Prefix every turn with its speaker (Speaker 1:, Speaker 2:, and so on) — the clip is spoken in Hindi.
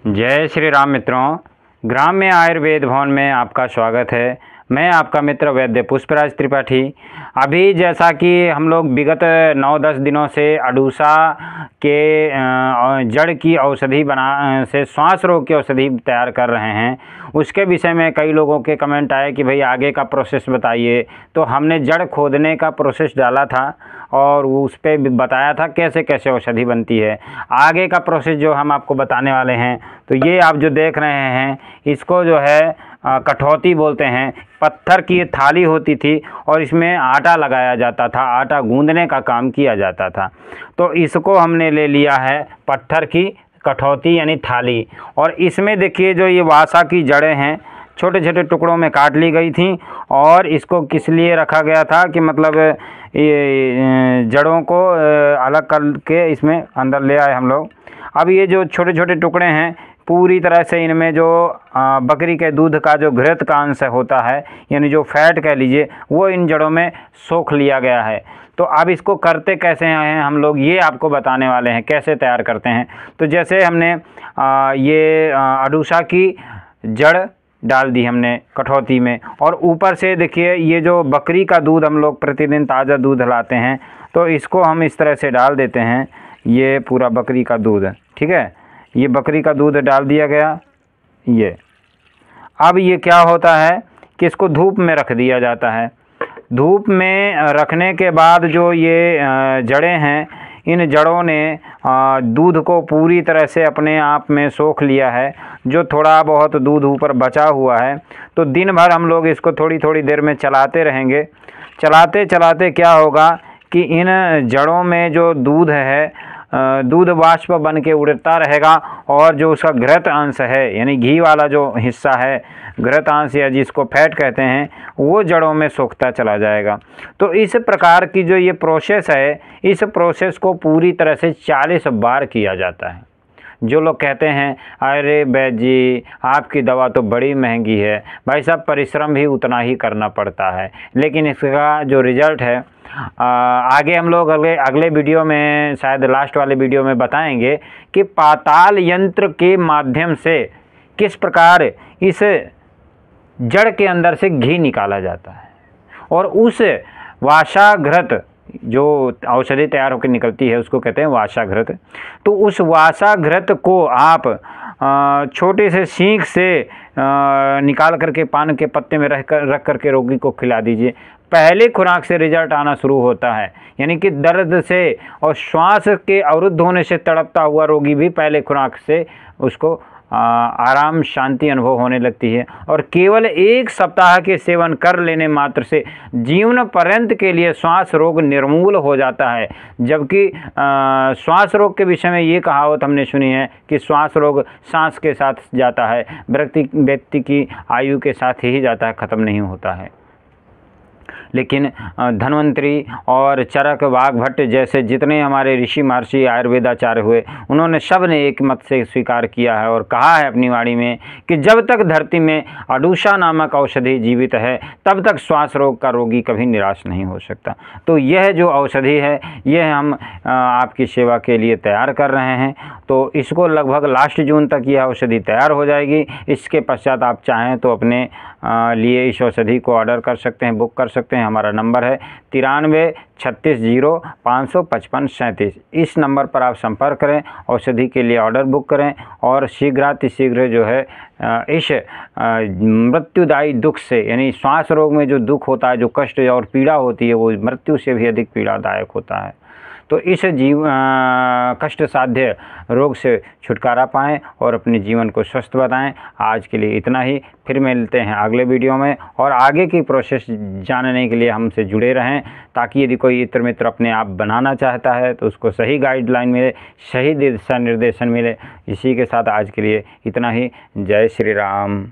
Speaker 1: जय श्री राम मित्रों, ग्राम्य आयुर्वेद भवन में आपका स्वागत है। मैं आपका मित्र वैद्य पुष्पराज त्रिपाठी। अभी जैसा कि हम लोग विगत 9-10 दिनों से अडूसा के जड़ की औषधि से श्वास रोग की औषधि तैयार कर रहे हैं, उसके विषय में कई लोगों के कमेंट आए कि भाई आगे का प्रोसेस बताइए। तो हमने जड़ खोदने का प्रोसेस डाला था और उस पर बताया था कैसे कैसे औषधि बनती है। आगे का प्रोसेस जो हम आपको बताने वाले हैं, तो ये आप जो देख रहे हैं इसको जो है कठौती बोलते हैं। पत्थर की थाली होती थी और इसमें आटा लगाया जाता था, आटा गूंदने का काम किया जाता था। तो इसको हमने ले लिया है पत्थर की कठौती यानी थाली, और इसमें देखिए जो ये वासा की जड़ें हैं छोटे छोटे टुकड़ों में काट ली गई थी। और इसको किस लिए रखा गया था कि मतलब ये जड़ों को अलग करके इसमें अंदर ले आए हम लोग। अब ये जो छोटे छोटे टुकड़े हैं पूरी तरह से इनमें जो बकरी के दूध का जो घृत का अंश होता है यानी जो फैट कह लीजिए, वो इन जड़ों में सोख लिया गया है। तो अब इसको करते कैसे हैं हम लोग, ये आपको बताने वाले हैं कैसे तैयार करते हैं। तो जैसे हमने ये अडूसा की जड़ डाल दी हमने कठौती में, और ऊपर से देखिए ये जो बकरी का दूध हम लोग प्रतिदिन ताज़ा दूध लाते हैं, तो इसको हम इस तरह से डाल देते हैं। ये पूरा बकरी का दूध, ठीक है, ये बकरी का दूध डाल दिया गया। ये अब ये क्या होता है कि इसको धूप में रख दिया जाता है। धूप में रखने के बाद जो ये जड़ें हैं, इन जड़ों ने दूध को पूरी तरह से अपने आप में सोख लिया है। जो थोड़ा बहुत दूध ऊपर बचा हुआ है, तो दिन भर हम लोग इसको थोड़ी थोड़ी देर में चलाते रहेंगे। चलाते चलाते क्या होगा कि इन जड़ों में जो दूध है, दूध वाष्प बन के उड़ता रहेगा, और जो उसका घृत अंश है यानी घी वाला जो हिस्सा है, घृत अंश या जिसको फैट कहते हैं, वो जड़ों में सोखता चला जाएगा। तो इस प्रकार की जो ये प्रोसेस है, इस प्रोसेस को पूरी तरह से 40 बार किया जाता है। जो लोग कहते हैं अरे वैद्य जी आपकी दवा तो बड़ी महंगी है, भाई साहब परिश्रम भी उतना ही करना पड़ता है, लेकिन इसका जो रिज़ल्ट है आगे हम लोग अगले वीडियो में, शायद लास्ट वाले वीडियो में बताएंगे कि पाताल यंत्र के माध्यम से किस प्रकार इस जड़ के अंदर से घी निकाला जाता है, और उस वासाघृत जो औषधि तैयार होकर निकलती है उसको कहते हैं वासाघृत। तो उस वासाघृत को आप छोटे से सींग से निकाल करके पान के पत्ते में रख करके रोगी को खिला दीजिए। पहले खुराक से रिजल्ट आना शुरू होता है, यानी कि दर्द से और श्वास के अवरुद्ध होने से तड़पता हुआ रोगी भी पहले खुराक से उसको आराम शांति अनुभव होने लगती है। और केवल 1 सप्ताह के सेवन कर लेने मात्र से जीवन पर्यंत के लिए श्वास रोग निर्मूल हो जाता है। जबकि श्वास रोग के विषय में ये कहावत हमने सुनी है कि श्वास रोग सांस के साथ जाता है, व्यक्ति की आयु के साथ ही जाता है, ख़त्म नहीं होता है। लेकिन धन्वंतरी और चरक वाघभट्ट जैसे जितने हमारे ऋषि महर्षि आयुर्वेदाचार्य हुए, उन्होंने सब ने एक मत से स्वीकार किया है और कहा है अपनी वाणी में कि जब तक धरती में अडूसा नामक औषधि जीवित है, तब तक श्वास रोग का रोगी कभी निराश नहीं हो सकता। तो यह जो औषधि है, यह हम आपकी सेवा के लिए तैयार कर रहे हैं। तो इसको लगभग लास्ट जून तक यह औषधि तैयार हो जाएगी। इसके पश्चात आप चाहें तो अपने लिए इस औषधि को ऑर्डर कर सकते हैं, बुक कर सकते हैं। हमारा नंबर है 93 36 0 555 37। इस नंबर पर आप संपर्क करें, औषधि के लिए ऑर्डर बुक करें, और शीघ्रातिशीघ्र जो है इस मृत्युदायी दुख से, यानी श्वास रोग में जो दुख होता है, जो कष्ट और पीड़ा होती है, वो मृत्यु से भी अधिक पीड़ादायक होता है। तो इस कष्ट साध्य रोग से छुटकारा पाएं और अपने जीवन को स्वस्थ बताएं। आज के लिए इतना ही, फिर मिलते हैं अगले वीडियो में। और आगे की प्रोसेस जानने के लिए हमसे जुड़े रहें, ताकि यदि कोई इत्र मित्र अपने आप बनाना चाहता है तो उसको सही गाइडलाइन मिले, सही दिशा निर्देशन मिले। इसी के साथ आज के लिए इतना ही। जय श्री राम।